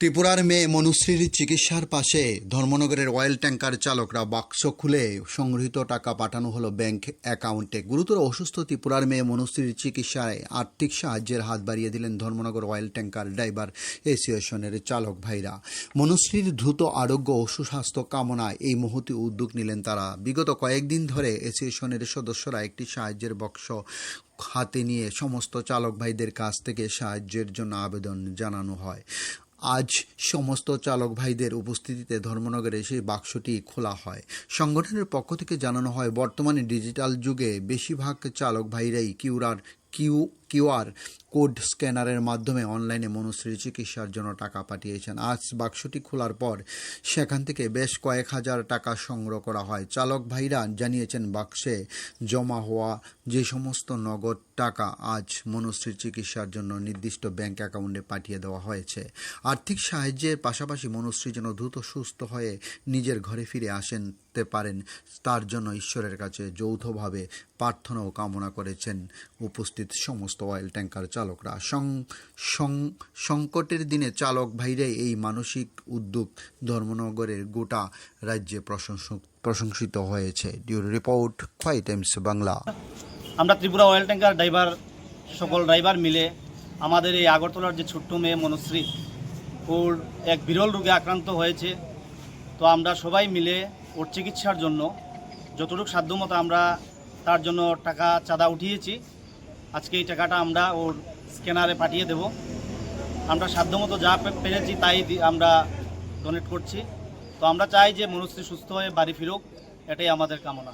ত্রিপুরার মেয়ে মনুশ্রীর চিকিৎসার পাশে ধর্মনগরের অয়েল ট্যাঙ্কার চালকরা বাক্স খুলে সংগৃহীত টাকা পাঠানো হলো ব্যাংক অ্যাকাউন্টে। গুরুতর অসুস্থ ত্রিপুরার মেয়ে মনুশ্রীর চিকিৎসায় আর্থিক সাহায্যের হাত বাড়িয়ে দিলেন ধর্মনগর অয়েল ট্যাঙ্কার ড্রাইভার অ্যাসোসিয়েশনের চালক ভাইরা। মনুশ্রীর দ্রুত আরোগ্য ও সুস্বাস্থ্য কামনায় এই মহতি উদ্যোগ নিলেন তারা। বিগত কয়েকদিন ধরে অ্যাসোসিয়েশনের সদস্যরা একটি সাহায্যের বাক্স হাতে নিয়ে সমস্ত চালক ভাইদের কাছ থেকে সাহায্যের জন্য আবেদন জানানো হয়। আজ সমস্ত চালক ভাইদের উপস্থিতিতে ধর্মনগরে সেই বাক্সটি খোলা হয়। সংগঠনের পক্ষ থেকে জানানো হয়, বর্তমানে ডিজিটাল যুগে বেশিরভাগ চালক ভাইরাই কিউআর কোড স্ক্যানারের মাধ্যমে অনলাইনে মনুশ্রীর চিকিৎসার জন্য টাকা পাঠিয়েছেন। আজ বাক্সটি খোলার পর সেখান থেকে বেশ কয়েক হাজার টাকা সংগ্রহ করা হয়। চালক ভাইরা জানিয়েছেন, বাক্সে জমা হওয়া যে সমস্ত নগদ টাকা আজ মনুশ্রীর চিকিৎসার জন্য নির্দিষ্ট ব্যাংক অ্যাকাউন্টে পাঠিয়ে দেওয়া হয়েছে। আর্থিক সাহায্যের পাশাপাশি মনুশ্রী যেন দ্রুত সুস্থ হয়ে নিজের ঘরে ফিরে আসতে পারেন, তার জন্য ঈশ্বরের কাছে যৌথভাবে প্রার্থনা ও কামনা করেছেন উপস্থিত সমস্ত অয়েল ট্যাঙ্কার চালকরা। সংকটের দিনে চালক ভাইরাই এই মানসিক উদ্যোগ ধর্মনগরের গোটা রাজ্যে প্রশংসিত হয়েছে। ডিউরো রিপোর্ট, খোয়াই টাইমস বাংলা। আমরা ত্রিপুরা অয়েল ট্যাঙ্কার ড্রাইভার সকল ড্রাইভার মিলে আমাদের এই আগরতলার যে ছোট্ট মেয়ে মনুশ্রী, ওর এক বিরল রোগে আক্রান্ত হয়েছে। তো আমরা সবাই মিলে ওর চিকিৎসার জন্য যতটুকু সাধ্যমতো আমরা তার জন্য টাকা চাঁদা উঠিয়েছি। আজকে এই টাকাটা আমরা ওর স্ক্যানারে পাঠিয়ে দেব। আমরা সাধ্যমতো যা পেরেছি তাই আমরা ডোনেট করছি। তো আমরা চাই যে মনুশ্রী সুস্থ হয়ে বাড়ি ফিরুক, এটাই আমাদের কামনা।